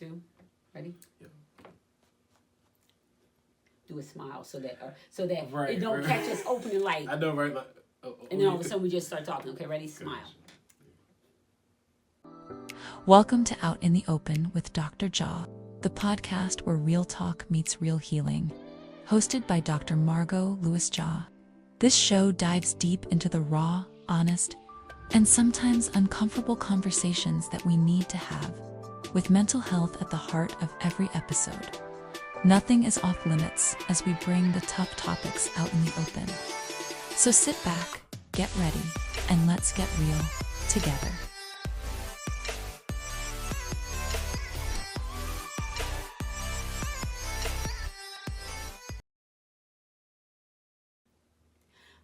2. Ready? Yep. Do a smile so that Right, it don't right. catch us opening like. I know, right? Like, And then all of a sudden we just start talking. Okay, ready? Smile. Welcome to Out in the Open with Dr. Jaw, the podcast where real talk meets real healing. Hosted by Dr. Margot Lewis-Jaw. This show dives deep into the raw, honest, and sometimes uncomfortable conversations that we need to have, with mental health at the heart of every episode. Nothing is off limits as we bring the tough topics out in the open. So sit back, get ready, and let's get real together.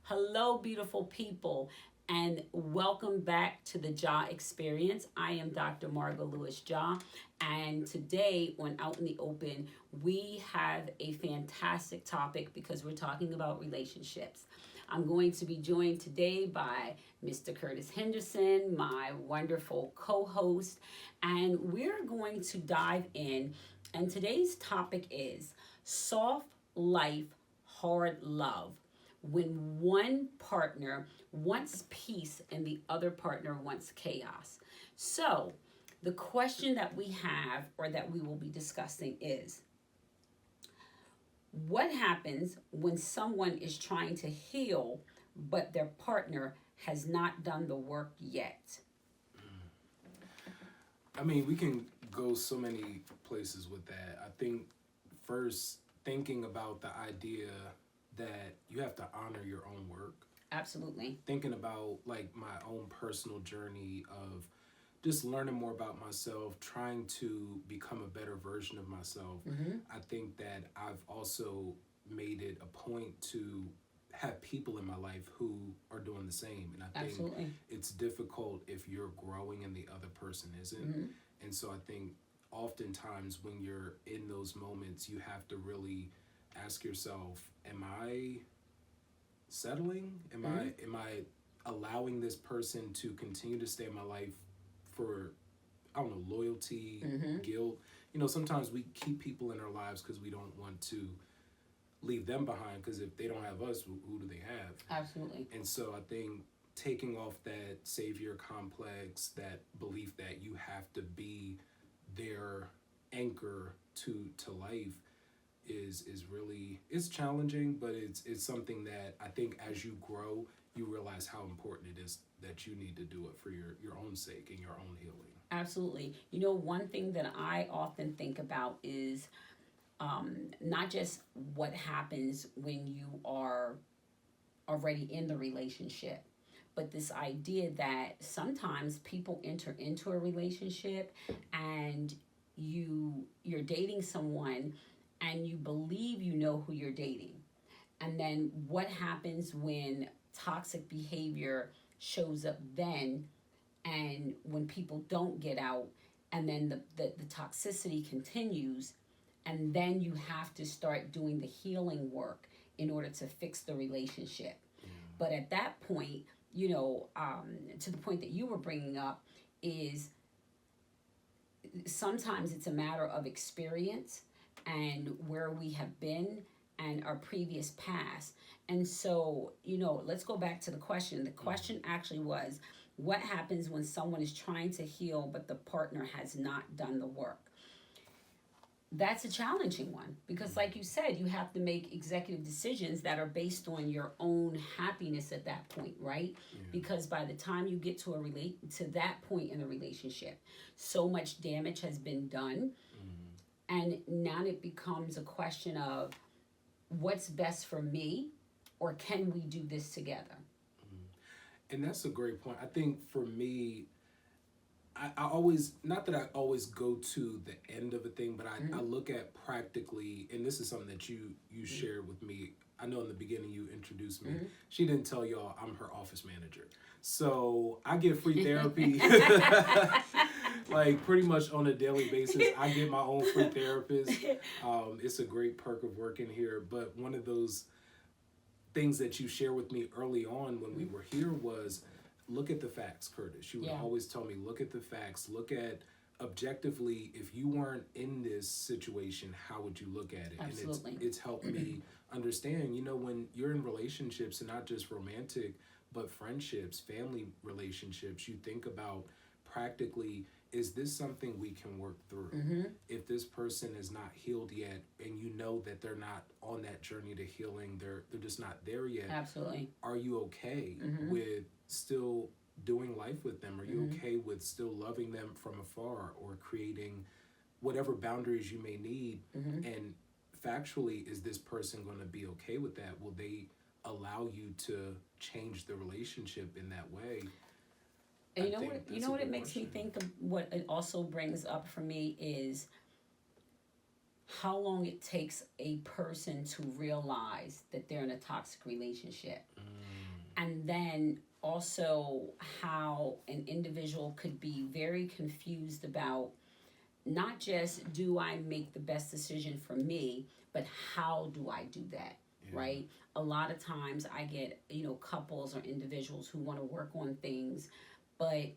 Hello, beautiful people, and welcome back to the Jaw Experience. I am Dr. Margot Lewis-Jaw, and today on Out in the Open, we have a fantastic topic because we're talking about relationships. I'm going to be joined today by Mr. Curtis Henderson, my wonderful co-host, and we're going to dive in, and today's topic is soft life, hard love. When one partner wants peace and the other partner wants chaos. So the question that we have, or that we will be discussing, is what happens when someone is trying to heal but their partner has not done the work yet? I mean, we can go so many places with that. I think first, thinking about the idea that you have to honor your own work. Absolutely. Thinking about like my own personal journey of just learning more about myself, trying to become a better version of myself. I think that I've also made it a point to have people in my life who are doing the same. And I think Absolutely. it's difficult if you're growing and the other person isn't. And so I think oftentimes when you're in those moments, you have to really ask yourself, am I settling? Am I allowing this person to continue to stay in my life for, I don't know, loyalty, guilt? You know, sometimes we keep people in our lives because we don't want to leave them behind, because if they don't have us, who do they have? Absolutely. And so I think taking off that savior complex, that belief that you have to be their anchor to life, is really, it's challenging, but it's something that I think as you grow, you realize how important it is that you need to do it for your own sake and your own healing. Absolutely. You know, one thing that I often think about is not just what happens when you are already in the relationship, but this idea that sometimes people enter into a relationship and you're dating someone and you believe you know who you're dating. And then what happens when toxic behavior shows up then, and when people don't get out, and then the toxicity continues, and then you have to start doing the healing work in order to fix the relationship. But at that point, you know, to the point that you were bringing up, is sometimes it's a matter of experience and where we have been and our previous past. And so, you know, let's go back to the question. The question actually was, what happens when someone is trying to heal but the partner has not done the work? That's a challenging one because, like you said, you have to make executive decisions that are based on your own happiness at that point, right? Because by the time you get to that point in a relationship, so much damage has been done, and now it becomes a question of what's best for me, or can we do this together? And that's a great point. I think for me, I always, not that I always go to the end of a thing, but I look at practically, and this is something that you shared with me. I know in the beginning you introduced me. She didn't tell y'all I'm her office manager. So I get free therapy like pretty much on a daily basis. I get my own free therapist. It's a great perk of working here. But one of those things that you shared with me early on when we were here was, look at the facts, Curtis. You would always tell me, look at the facts, look at objectively, if you weren't in this situation, how would you look at it? Absolutely. And it's helped me understand, when you're in relationships, and not just romantic, but friendships, family relationships, you think about practically, is this something we can work through? If this person is not healed yet, and that they're not on that journey to healing, they're just not there yet. Absolutely. Are you okay with still doing life with them? Are you okay with still loving them from afar, or creating whatever boundaries you may need? And factually, is this person going to be okay with that? Will they allow you to change the relationship in that way? And you know what it makes me think of, what it also brings up for me is how long it takes a person to realize that they're in a toxic relationship. And then also how an individual could be very confused about not just, do I make the best decision for me, but how do I do that? Right? A lot of times I get, couples or individuals who want to work on things, but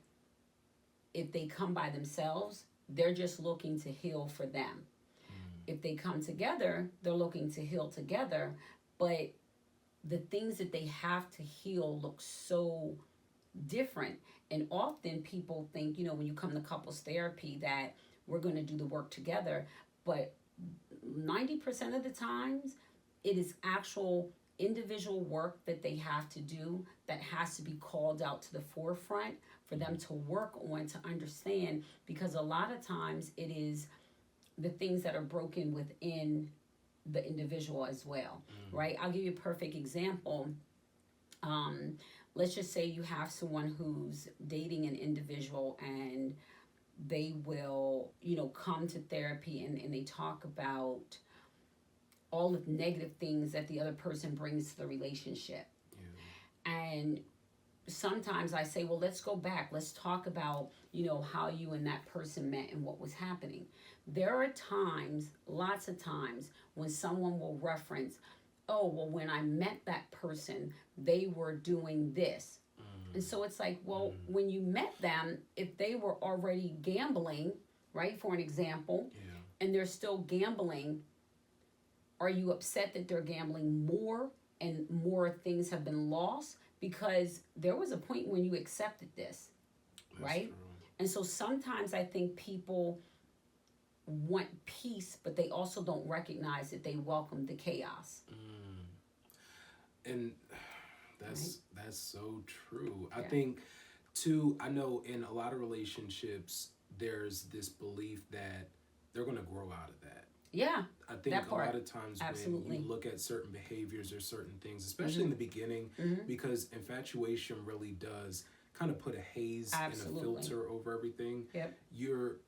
if they come by themselves, they're just looking to heal for them. If they come together, they're looking to heal together, but the things that they have to heal look so different. And often people think, when you come to couples therapy, that we're going to do the work together, but 90% of the times it is actual individual work that they have to do that has to be called out to the forefront for them to work on, to understand, because a lot of times it is the things that are broken within the individual as well, right? I'll give you a perfect example. Let's just say you have someone who's dating an individual, and they will, come to therapy, and they talk about all of the negative things that the other person brings to the relationship. And sometimes I say, well, let's go back. Let's talk about, how you and that person met and what was happening. There are times, lots of times, when someone will reference, oh, well, when I met that person, they were doing this. And so it's like, well, when you met them, if they were already gambling, right, for an example, and they're still gambling, are you upset that they're gambling more and more things have been lost? Because there was a point when you accepted this, right? True. And so sometimes I think people want peace, but they also don't recognize that they welcome the chaos. And that's so true. I think, too, I know in a lot of relationships, there's this belief that they're going to grow out of that. Yeah, I think a lot of times when you look at certain behaviors or certain things, especially in the beginning, because infatuation really does kind of put a haze and a filter over everything. You're,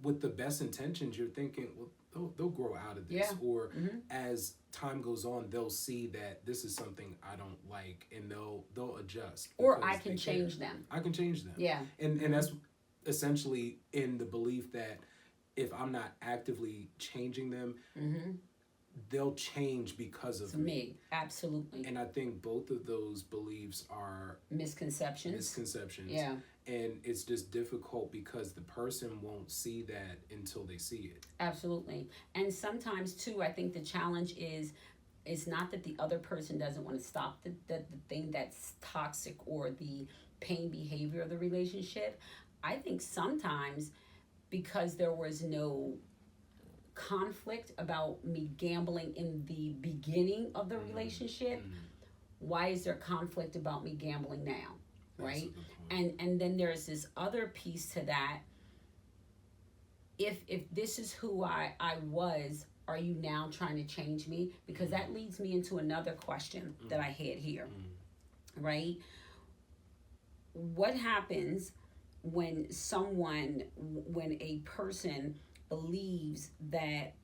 with the best intentions, you're thinking, well, they'll grow out of this. Or as time goes on, they'll see that this is something I don't like, and they'll adjust. Or I can change them. I can change them. Yeah. And that's essentially in the belief that if I'm not actively changing them, they'll change because of me. Absolutely. And I think both of those beliefs are misconceptions. Yeah. And it's just difficult because the person won't see that until they see it. Absolutely. And sometimes, too, I think the challenge is, it's not that the other person doesn't want to stop the thing that's toxic or the pain behavior of the relationship. I think sometimes, because there was no conflict about me gambling in the beginning of the relationship, why is there conflict about me gambling now, right? And then there's this other piece to that. If this is who I was, are you now trying to change me? Because that leads me into another question that I had here, right? What happens when a person believes that,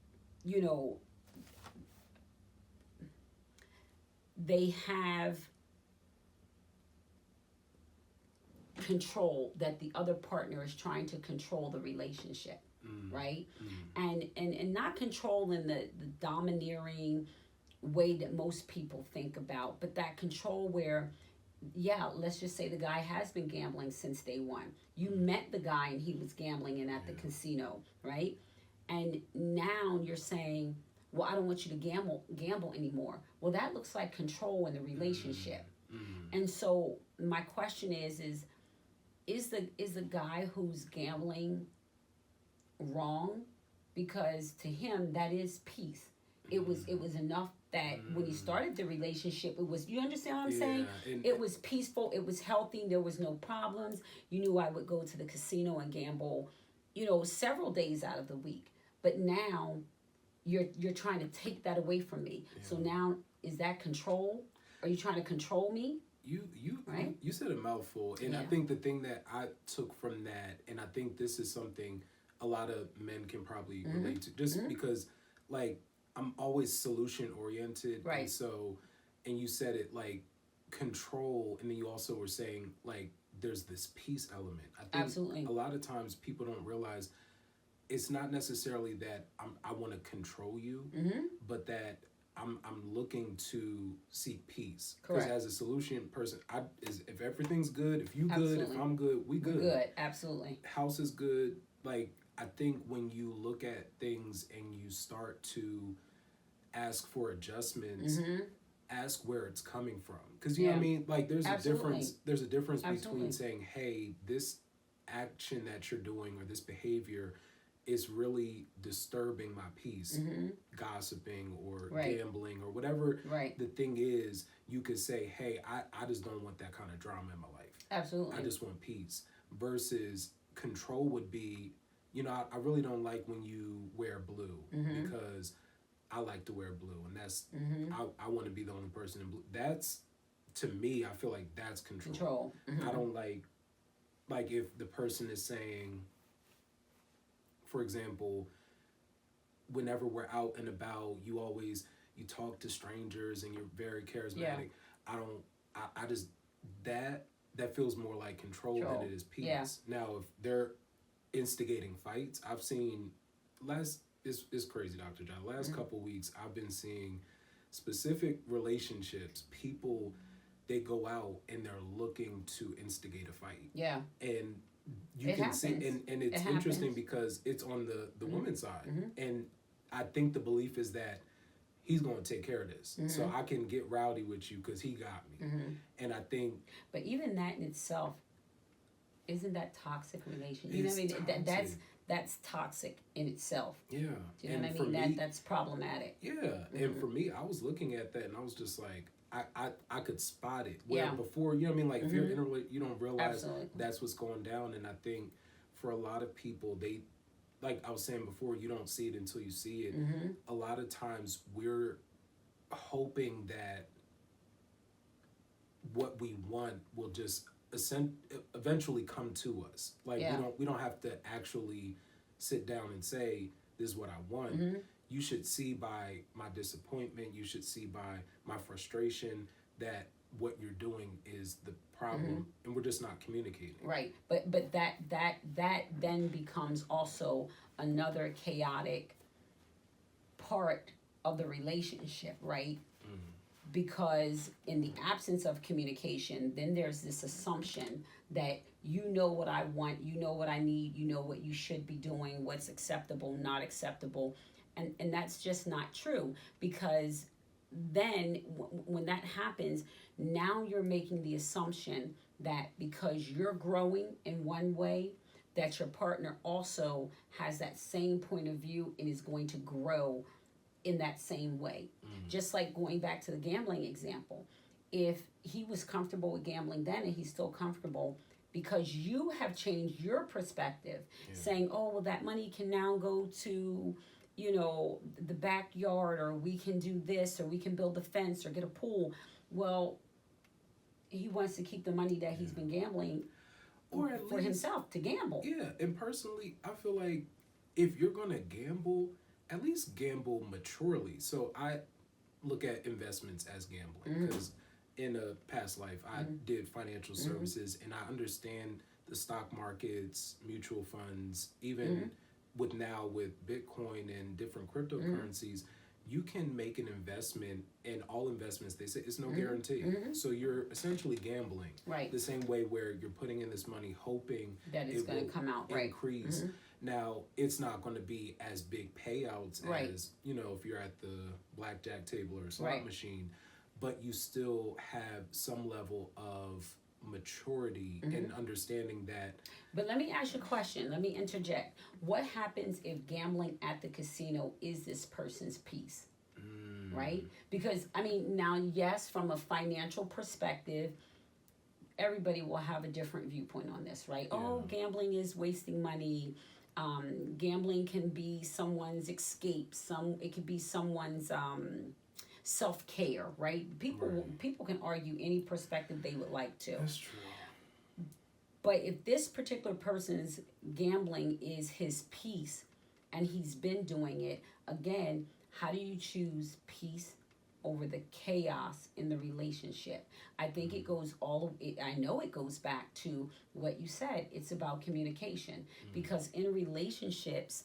they have control, that the other partner is trying to control the relationship, right? And not control in the domineering way that most people think about, but that control where yeah, let's just say the guy has been gambling since day one. You met the guy and he was gambling and at the casino, right? And now you're saying, well, I don't want you to gamble anymore. Well, that looks like control in the relationship. And so my question is the guy who's gambling wrong? Because to him that is peace. It was enough that when he started the relationship, it was, you understand what I'm saying? It was peaceful, it was healthy, there was no problems. You knew I would go to the casino and gamble, several days out of the week. But now you're trying to take that away from me. So now, is that control? Are you trying to control me? Right? You said a mouthful, and I think the thing that I took from that, and I think this is something a lot of men can probably relate to, just because, like, I'm always solution oriented, right? And you said it like control, and then you also were saying like there's this peace element. I think absolutely a lot of times people don't realize it's not necessarily that I want to control you, but that I'm looking to seek peace. Because as a solution person, if everything's good, if you good, if I'm good, we good. We're good, absolutely. House is good. Like, I think when you look at things and you start to ask for adjustments, ask where it's coming from. Because you know what I mean? Like, there's a difference between saying, hey, this action that you're doing or this behavior is really disturbing my peace, gossiping or gambling or whatever the thing is. You could say, hey, I just don't want that kind of drama in my life. Absolutely. I just want peace. Versus control would be, I really don't like when you wear blue because I like to wear blue, and that's I want to be the only person in blue. That's, to me, I feel like that's control. I don't like if the person is saying, for example, whenever we're out and about, you talk to strangers and you're very charismatic. I just that feels more like control than it is peace. Yeah. Now, if they're instigating fights, I've seen it's crazy, Dr. John. Last couple weeks, I've been seeing specific relationships. People, they go out and they're looking to instigate a fight. Yeah. And you can see, and it's interesting because it's on the woman's side. And I think the belief is that he's going to take care of this. So I can get rowdy with you because he got me. And I think... But even that in itself, isn't that toxic relation? You know what I mean? That's toxic in itself. Yeah. Do you know what I mean? That's problematic. Yeah. And for me, I was looking at that and I was just like, I could spot it. Where before, you know what I mean? Like, if you're in a relationship, you don't realize that's what's going down. And I think for a lot of people, they... Like I was saying before, you don't see it until you see it. A lot of times we're hoping that what we want will just eventually come to us. Like we don't have to actually sit down and say, this is what I want. You should see by my disappointment, you should see by my frustration that what you're doing is the problem, and we're just not communicating. Right, but that then becomes also another chaotic part of the relationship, right? Because in the absence of communication, then there's this assumption that you know what I want, you know what I need, you know what you should be doing, what's acceptable, not acceptable, and that's just not true. Because then when that happens, now you're making the assumption that because you're growing in one way, that your partner also has that same point of view and is going to grow in that same way. Just like going back to the gambling example. If he was comfortable with gambling then and he's still comfortable, because you have changed your perspective, saying, oh, well, that money can now go to, the backyard, or we can do this, or we can build a fence or get a pool. Well, he wants to keep the money that he's been gambling or for himself to gamble. Yeah, and personally, I feel like if you're going to gamble, at least gamble maturely. So I look at investments as gambling because in a past life, I did financial services, and I understand the stock markets, mutual funds, even with Bitcoin and different cryptocurrencies, you can make an investment, and all investments, they say, it's no guarantee. So you're essentially gambling. Right. The same way where you're putting in this money hoping that it's going to come out. Right. Increase. Now, it's not going to be as big payouts right. as, if you're at the blackjack table or slot machine, but you still have some level of maturity and understanding that. But let me ask you a question. Let me interject. What happens if gambling at the casino is this person's piece? Right? Because, now, yes, from a financial perspective, everybody will have a different viewpoint on this, right? Yeah. Oh, gambling is wasting money. Gambling can be someone's escape. It could be someone's self-care, right? People can argue any perspective they would like to. That's true. But if this particular person's gambling is his peace and he's been doing it, again, how do you choose peace over the chaos in the relationship? I think it goes I know it goes back to what you said. It's about communication, because in relationships,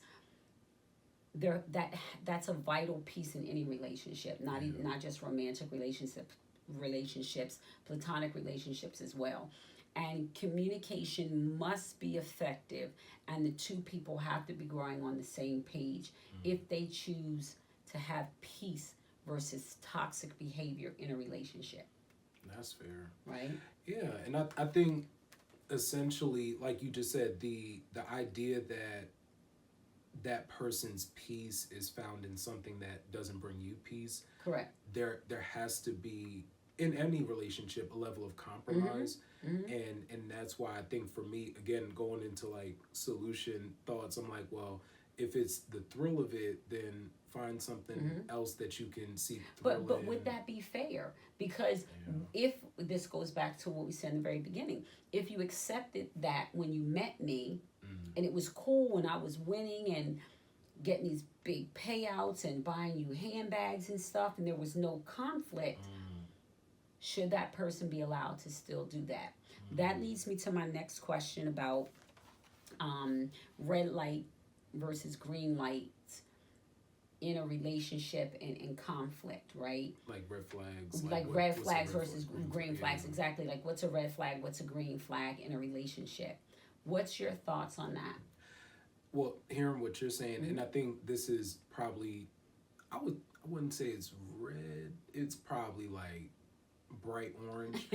that's a vital piece in any relationship, not just romantic relationships, platonic relationships as well. And communication must be effective, and the two people have to be growing on the same page if they choose to have peace versus toxic behavior in a relationship. That's fair. Right? Yeah, and I think essentially, like you just said, the idea that person's peace is found in something that doesn't bring you peace. Correct. There has to be, in any relationship, a level of compromise. And that's why I think for me, again, going into like solution thoughts, I'm like, well, if it's the thrill of it, then find something else that you can seek thrill in. But would that be fair? Because if this goes back to what we said in the very beginning, if you accepted that when you met me and it was cool and I was winning and getting these big payouts and buying you handbags and stuff and there was no conflict, should that person be allowed to still do that? That leads me to my next question about red light versus green light in a relationship and in conflict, right? Like red flags. Like red flags versus green flags, exactly. Like what's a red flag, what's a green flag in a relationship? What's your thoughts on that? Well, hearing what you're saying, and I think this is probably, I wouldn't say it's red, it's probably like bright orange.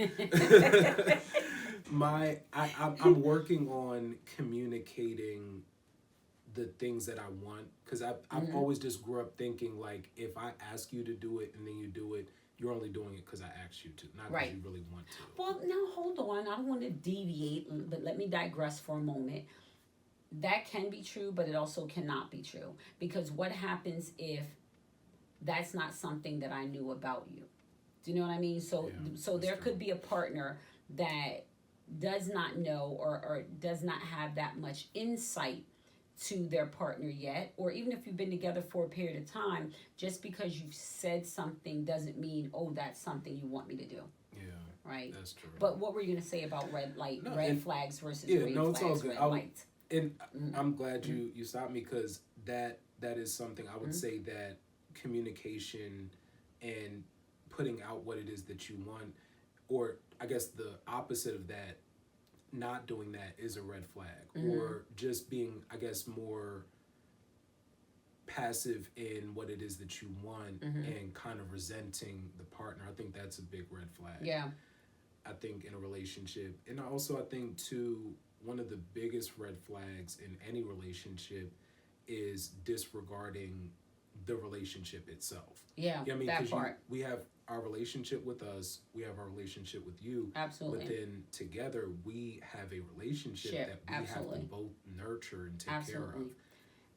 I'm working on communicating the things that I want, because I've always just grew up thinking like, if I ask you to do it and then you do it, you're only doing it because I asked you to, not because you really want to. Well, now hold on, I don't want to deviate, but let me digress for a moment. That can be true, but it also cannot be true, because what happens if that's not something that I knew about you? Do you know what I mean? So there could be a partner that does not know or does not have that much insight to their partner yet, or even if you've been together for a period of time, just because you've said something doesn't mean, oh, that's something you want me to do. Yeah. Right? That's true. But what were you going to say about red flags versus green flags, red lights? And I'm glad you stopped me, because that is something I would say, that communication and putting out what it is that you want, or I guess the opposite of that, not doing that is a red flag, or just being, I guess, more passive in what it is that you want and kind of resenting the partner. I think that's a big red flag. Yeah. I think in a relationship. And also I think too, one of the biggest red flags in any relationship is disregarding the relationship itself. Yeah, you know what I mean? that part. We have our relationship with us, we have our relationship with you. Absolutely. But then together we have a relationship that we have to both nurture and take care of.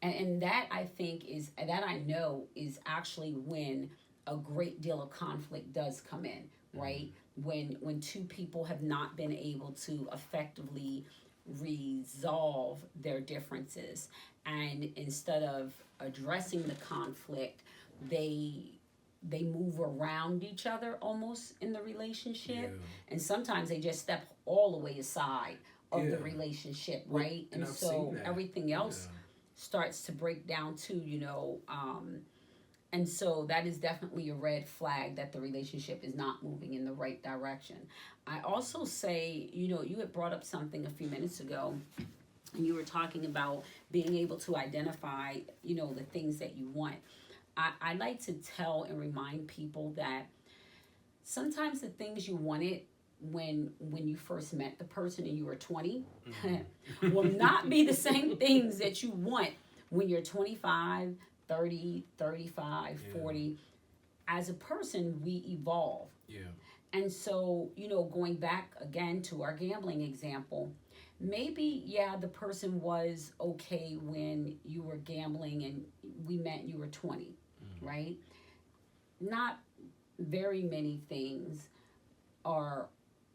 And that I think that I know is actually when a great deal of conflict does come in, right? When two people have not been able to effectively resolve their differences, and instead of addressing the conflict, they move around each other almost in the relationship, and sometimes they just step all the way aside of the relationship, right? And so everything else starts to break down too, And so that is definitely a red flag that the relationship is not moving in the right direction. I also say, you had brought up something a few minutes ago, and you were talking about being able to identify, the things that you want. I like to tell and remind people that sometimes the things you wanted when you first met the person and you were 20 will not be the same things that you want when you're 25, 30, 35, 40. As a person, we evolve. Yeah. And so, going back again to our gambling example, maybe, the person was okay when you were gambling and we met and you were 20, right? Not very many things are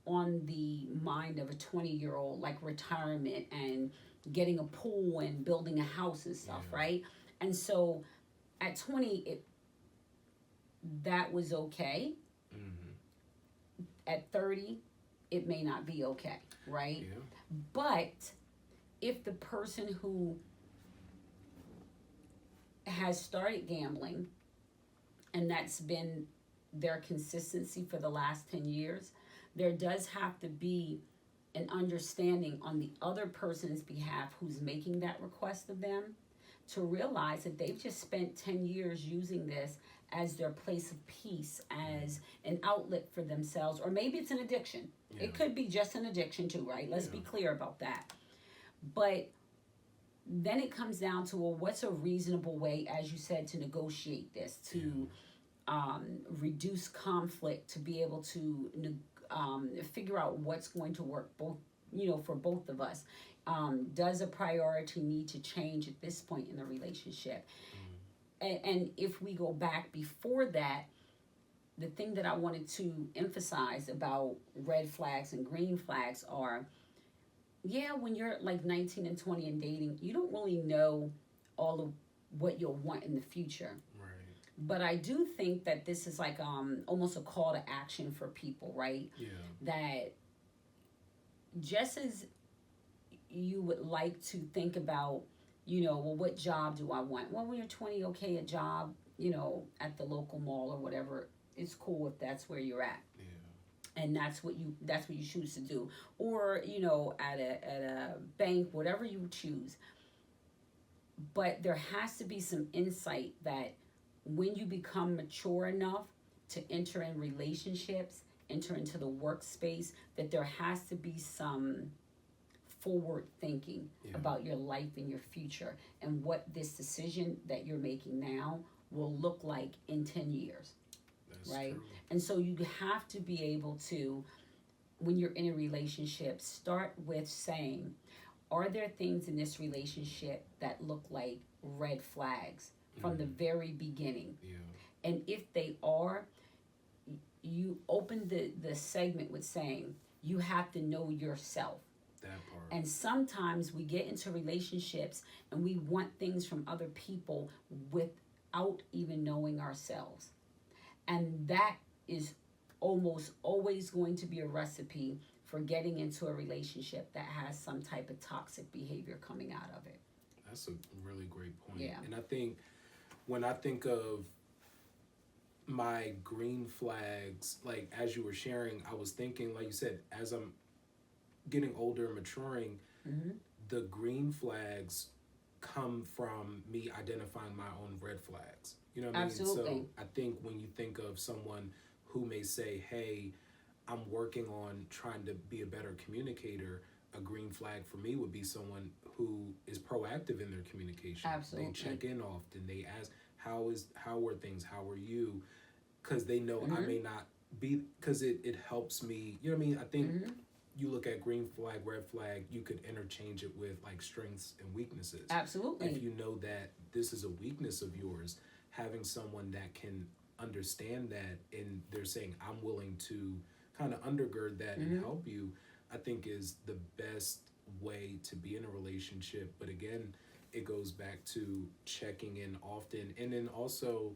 on the mind of a 20-year-old, like retirement and getting a pool and building a house and stuff, right? And so at 20, that was okay. At 30, it may not be okay, right? Yeah. But if the person who has started gambling and that's been their consistency for the last 10 years, there does have to be an understanding on the other person's behalf who's making that request of them, to realize that they've just spent 10 years using this as their place of peace, as an outlet for themselves, or maybe it's an addiction. Yeah. It could be just an addiction too, right? Let's be clear about that. But then it comes down to, well, what's a reasonable way, as you said, to negotiate this, to reduce conflict, to be able to figure out what's going to work both, for both of us. Does a priority need to change at this point in the relationship? And if we go back before that, the thing that I wanted to emphasize about red flags and green flags are, when you're like 19 and 20 and dating, you don't really know all of what you'll want in the future. Right. But I do think that this is like almost a call to action for people, right? Yeah. That just as you would like to think about, well, what job do I want? Well, when you're 20, okay, a job, at the local mall or whatever, it's cool if that's where you're at. Yeah. And that's what you choose to do. Or, at a bank, whatever you choose. But there has to be some insight that when you become mature enough to enter in relationships, enter into the workspace, that there has to be some forward thinking about your life and your future and what this decision that you're making now will look like in 10 years. That's right? true. And so you have to be able to, when you're in a relationship, start with saying, are there things in this relationship that look like red flags from the very beginning? Yeah. And if they are, you open the segment with saying, you have to know yourself. That part. And sometimes we get into relationships and we want things from other people without even knowing ourselves. And that is almost always going to be a recipe for getting into a relationship that has some type of toxic behavior coming out of it. That's a really great point. Yeah. And I think when I think of my green flags, like as you were sharing, I was thinking, like you said, as I'm getting older and maturing, the green flags come from me identifying my own red flags. You know what I mean? Absolutely. So I think when you think of someone who may say, hey, I'm working on trying to be a better communicator, a green flag for me would be someone who is proactive in their communication. Absolutely. They check in often. They ask, how are things? How are you? Because they know I may not be, because it helps me. You know what I mean? I think you look at green flag, red flag, you could interchange it with like strengths and weaknesses. Absolutely. If you know that this is a weakness of yours, having someone that can understand that and they're saying, I'm willing to kind of undergird that and help you, I think is the best way to be in a relationship. But again, it goes back to checking in often, and then also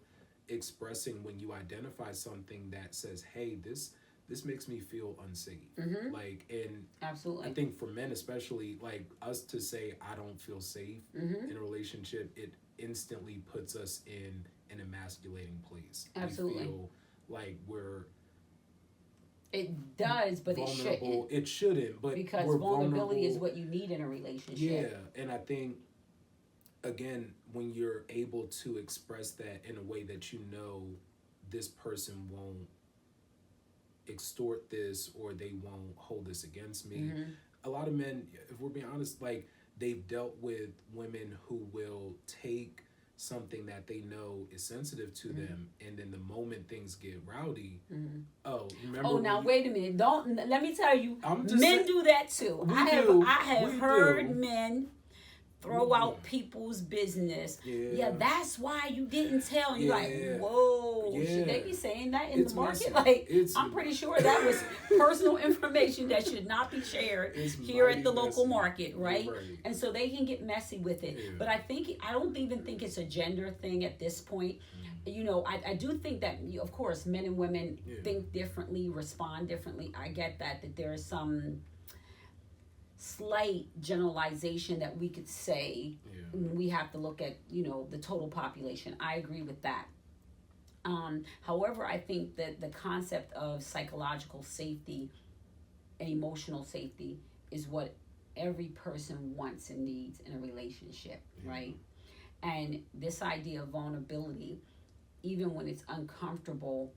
expressing when you identify something that says, hey, this this makes me feel unsafe. Like, and Absolutely. I think for men especially, like us to say I don't feel safe in a relationship, it instantly puts us in an emasculating place. Absolutely. We feel like we're It does, but it vulnerable. shouldn't. It shouldn't, but Because we're vulnerability is vulnerable. what you need in a relationship. Yeah, and I think again, when you're able to express that in a way that you know this person won't extort this or they won't hold this against me. A lot of men, if we're being honest, like they've dealt with women who will take something that they know is sensitive to them, and then the moment things get rowdy, oh, remember? Oh, now wait a minute! Don't let me tell you, I'm just men saying, do that too. we I do. have We heard do. men throw out people's business. Yeah. That's why you didn't tell. And you're Yeah. like, whoa, Yeah. should they be saying that in It's the market? messy. Like, It's- I'm pretty sure that was personal information that should not be shared It's here at mighty the local messy. market, right? You're right. And so they can get messy with it. Yeah. But I don't even think it's a gender thing at this point. You know, I do think that, of course, men and women think differently, respond differently. I get that there is some slight generalization that we could say. We have to look at, the total population. I agree with that. However, I think that the concept of psychological safety and emotional safety is what every person wants and needs in a relationship, right? And this idea of vulnerability, even when it's uncomfortable,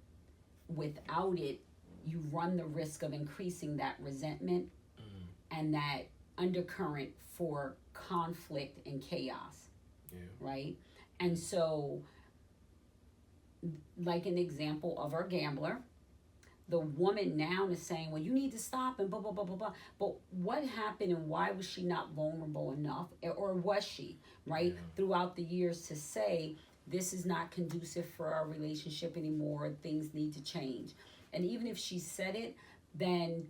without it, you run the risk of increasing that resentment and that undercurrent for conflict and chaos, right? And so, like an example of our gambler, the woman now is saying, well, you need to stop and blah, blah, blah, blah, blah. But what happened and why was she not vulnerable enough? Or was she, right? Throughout the years to say, this is not conducive for our relationship anymore. Things need to change. And even if she said it, then,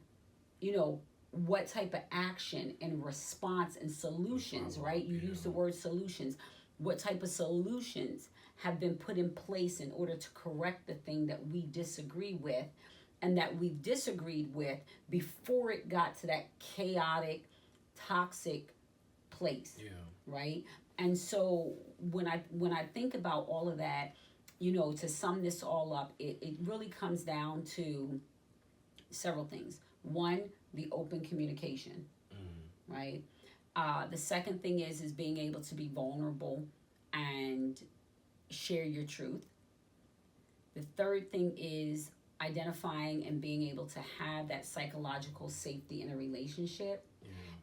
what type of action and response and solutions, right? You use the word solutions. What type of solutions have been put in place in order to correct the thing that we disagree with and that we've disagreed with before it got to that chaotic, toxic place, right? And so when I think about all of that, to sum this all up, it really comes down to several things. One, the open communication, right? The second thing is being able to be vulnerable and share your truth. The third thing is identifying and being able to have that psychological safety in a relationship.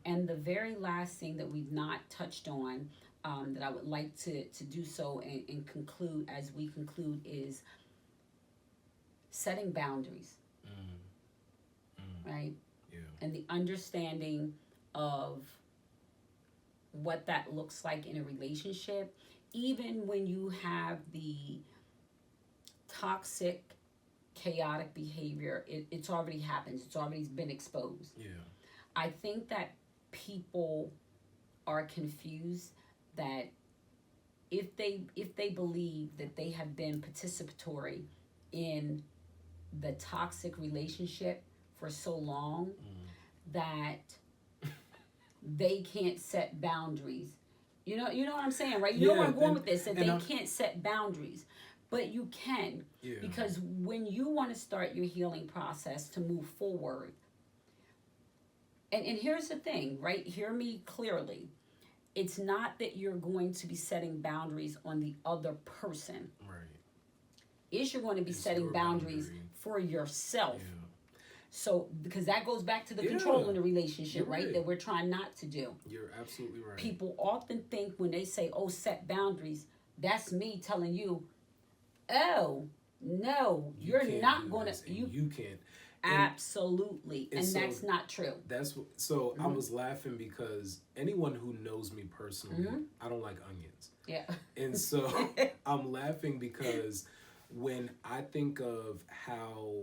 And the very last thing that we've not touched on, that I would like to do so and conclude as we conclude, is setting boundaries, right? And the understanding of what that looks like in a relationship, even when you have the toxic, chaotic behavior, it's already happened. It's already been exposed. I think that people are confused that if they believe that they have been participatory in the toxic relationship for so long that they can't set boundaries. You know what I'm saying, right? You know where I'm going with this, that they can't set boundaries. But you can, because when you want to start your healing process to move forward, and here's the thing, right? Hear me clearly. It's not that you're going to be setting boundaries on the other person. Right. You're going to be setting boundaries for yourself. So, because that goes back to the control in the relationship, right? That we're trying not to do. You're absolutely right. People often think when they say, oh, set boundaries, that's me telling you, oh, no, you're not going to. You can't. Absolutely. And so that's not true. I was laughing because anyone who knows me personally, I don't like onions. Yeah. And so I'm laughing because when I think of how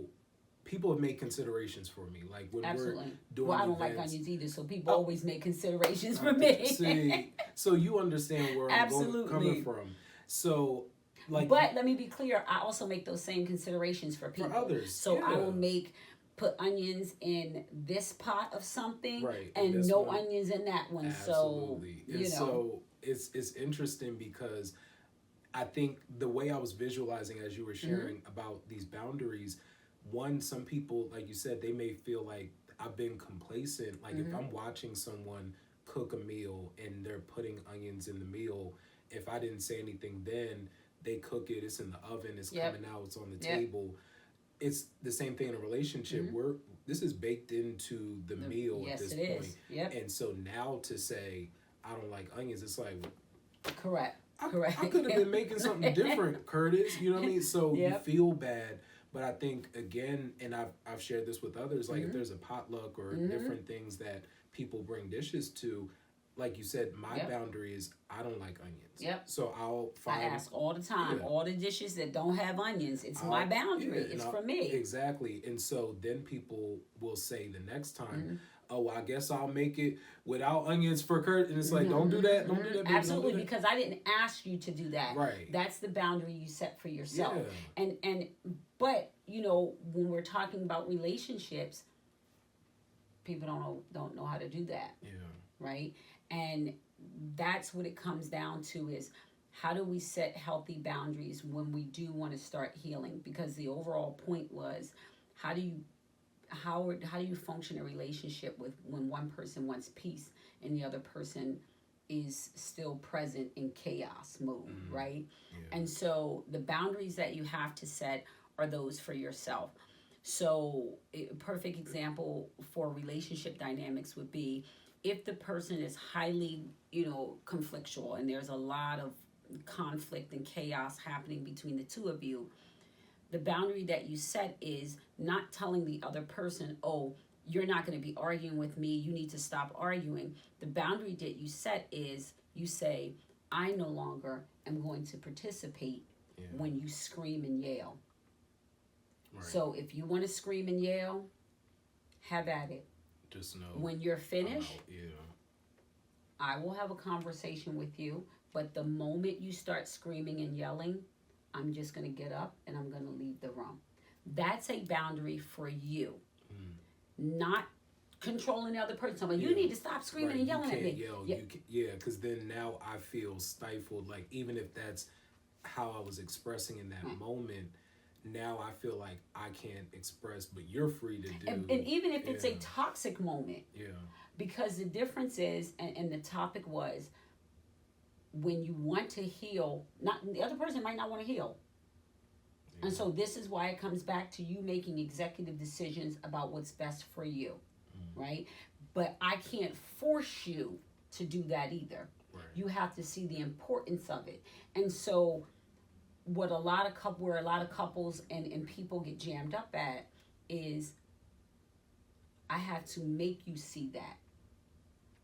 people have made considerations for me, like when we're doing I don't events, like onions either, so people always make considerations for me. See, so you understand where I'm coming from. So, like, but let me be clear, I also make those same considerations for people. For others. So I will make put onions in this pot of something, right, and no onions in that one. Absolutely. So, and so it's interesting because I think the way I was visualizing as you were sharing about these boundaries, one, some people, like you said, they may feel like I've been complacent. Like if I'm watching someone cook a meal and they're putting onions in the meal, if I didn't say anything then, they cook it, it's in the oven, it's coming out, it's on the table. It's the same thing in a relationship. This is baked into the meal at this point. Yep. And so now to say I don't like onions, it's like correct. I could have been making something different, Curtis. You know what I mean? So you feel bad. But I think, again, and I've shared this with others, like if there's a potluck or different things that people bring dishes to, like you said, my boundary is I don't like onions. Yep. So I'll find... I ask all the time, all the dishes that don't have onions, it's my boundary. It's for me. Exactly. And so then people will say the next time, oh, I guess I'll make it without onions for Kurt. And it's like, don't do that. Don't do that. Baby. Absolutely, don't do that. because I didn't ask you to do that. Right. That's the boundary you set for yourself. Yeah. But, you know, when we're talking about relationships, people don't know how to do that. Yeah. Right? And that's what it comes down to is how do we set healthy boundaries when we do want to start healing? Because the overall point was how do you function in a relationship with when one person wants peace and the other person is still present in chaos mode, right? Yeah. And so the boundaries that you have to set are those for yourself. So a perfect example for relationship dynamics would be if the person is highly, conflictual and there's a lot of conflict and chaos happening between the two of you, the boundary that you set is not telling the other person, oh, you're not going to be arguing with me, you need to stop arguing. The boundary that you set is you say, I no longer am going to participate when you scream and yell. Right. So if you want to scream and yell, have at it. Just know. When you're finished, I will have a conversation with you, but the moment you start screaming and yelling, I'm just going to get up and I'm going to leave the room. That's a boundary for you. Not controlling the other person. Like, you need to stop screaming and yelling at me. Because then now I feel stifled. Like, even if that's how I was expressing in that moment, now I feel like I can't express, but you're free to do. And even if it's a toxic moment. Yeah. Because the difference is, and the topic was, when you want to heal, the other person might not want to heal. Yeah. And so this is why it comes back to you making executive decisions about what's best for you, right? But I can't force you to do that either. Right. You have to see the importance of it. And so where a lot of couples and people get jammed up at is I have to make you see that.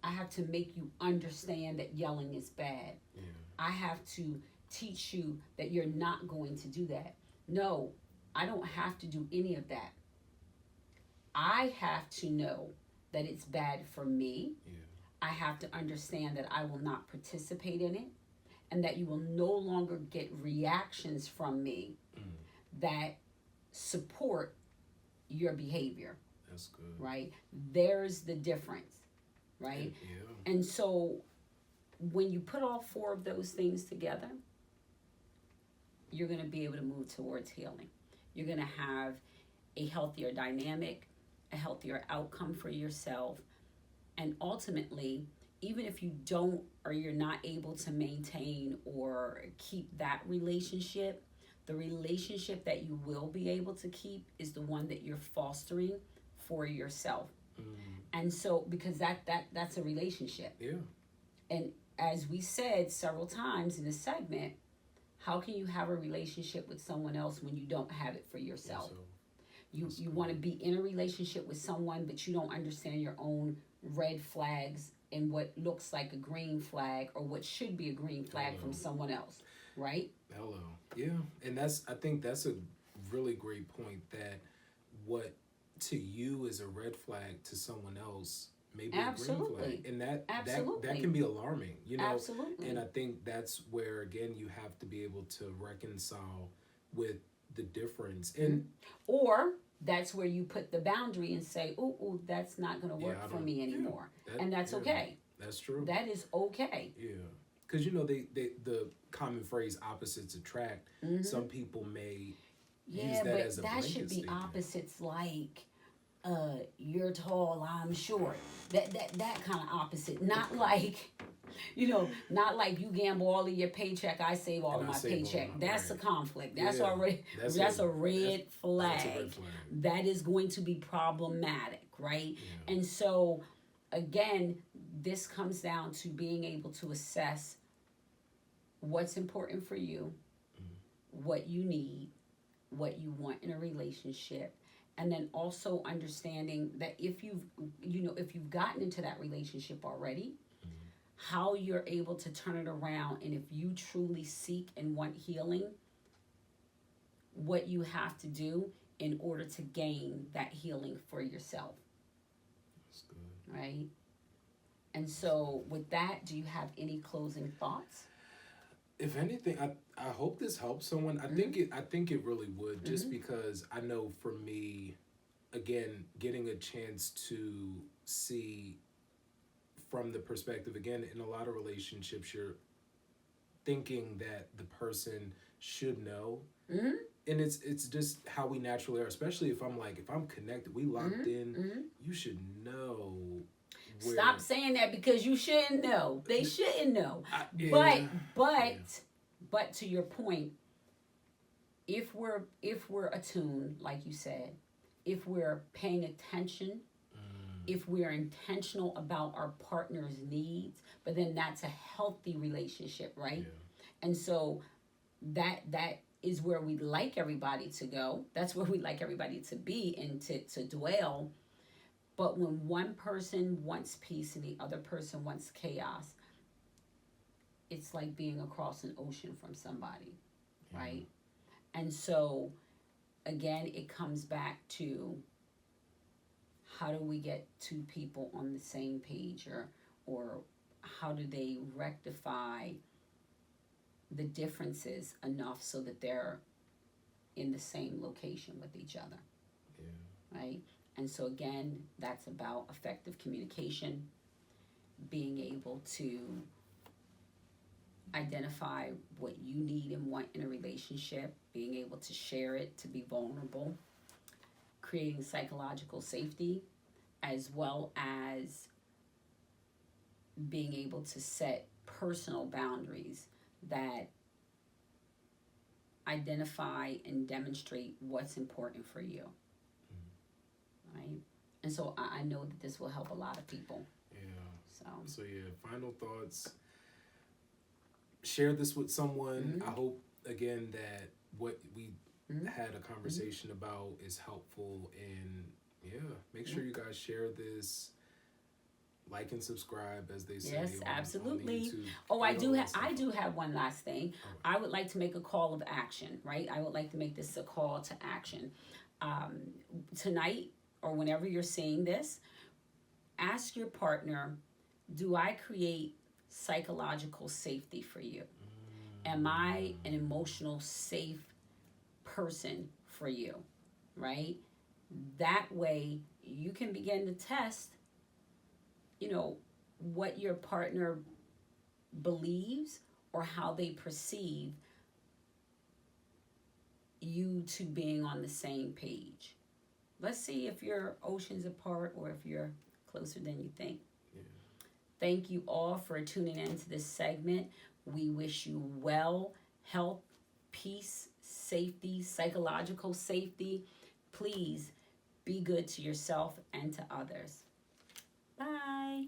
I have to make you understand that yelling is bad. Yeah. I have to teach you that you're not going to do that. No, I don't have to do any of that. I have to know that it's bad for me. Yeah. I have to understand that I will not participate in it and that you will no longer get reactions from me that support your behavior. That's good. Right? There's the difference. Right? Yeah. And so when you put all four of those things together, you're going to be able to move towards healing. You're going to have a healthier dynamic, a healthier outcome for yourself, and ultimately, even if you don't or you're not able to maintain or keep that relationship, the relationship that you will be able to keep is the one that you're fostering for yourself. And so, because that's a relationship. Yeah. And as we said several times in this segment, how can you have a relationship with someone else when you don't have it for yourself? You want to be in a relationship with someone, but you don't understand your own red flags and what looks like a green flag or what should be a green flag from someone else, right? Hello. Yeah. And I think that's a really great point, that what to you is a red flag to someone else maybe a green flag, and that can be alarming, Absolutely. And I think that's where, again, you have to be able to reconcile with the difference. And or that's where you put the boundary and say, "Ooh, that's not going to work for me anymore," and that's okay. That's true. That is okay. Yeah, because the common phrase "opposites attract." Some people may use that as a that blanket should be statement. opposites like. You're tall, I'm short. That kind of opposite. Not like, not like you gamble all of your paycheck, I save all of my paycheck. That's a conflict. That's already that's a red flag. That's a red flag. That is going to be problematic, right? Yeah. And so again, this comes down to being able to assess what's important for you, what you need, what you want in a relationship. And then also understanding that if you've gotten into that relationship already, how you're able to turn it around, and if you truly seek and want healing, what you have to do in order to gain that healing for yourself. That's good. Right? And so with that, do you have any closing thoughts? If anything, I hope this helps someone. I think it really would, just because I know for me, again, getting a chance to see from the perspective, again, in a lot of relationships, you're thinking that the person should know. And it's just how we naturally are, especially if I'm connected, we locked in, you should know. Stop saying that, because you shouldn't know. They shouldn't know. But to your point, if we're attuned, like you said, if we're paying attention, if we're intentional about our partner's needs, but then that's a healthy relationship, right? Yeah. And so that is where we'd like everybody to go. That's where we'd like everybody to be and to dwell. But when one person wants peace and the other person wants chaos, it's like being across an ocean from somebody, right? And so, again, it comes back to, how do we get two people on the same page, or how do they rectify the differences enough so that they're in the same location with each other, right? And so again, that's about effective communication, being able to identify what you need and want in a relationship, being able to share it, to be vulnerable, creating psychological safety, as well as being able to set personal boundaries that identify and demonstrate what's important for you. Right? And so I know that this will help a lot of people. Yeah. So final thoughts. Share this with someone. I hope, again, that what we had a conversation about is helpful. And make sure you guys share this. Like and subscribe, as they say. Yes, absolutely. On I do have one last thing. I would like to make a call of action, right? I would like to make this a call to action. Tonight, or whenever you're seeing this, ask your partner, do I create psychological safety for you? Am I an emotional safe person for you, right? That way you can begin to test, what your partner believes or how they perceive you two being on the same page. Let's see if you're oceans apart or if you're closer than you think. Yeah. Thank you all for tuning into this segment. We wish you well, health, peace, safety, psychological safety. Please be good to yourself and to others. Bye.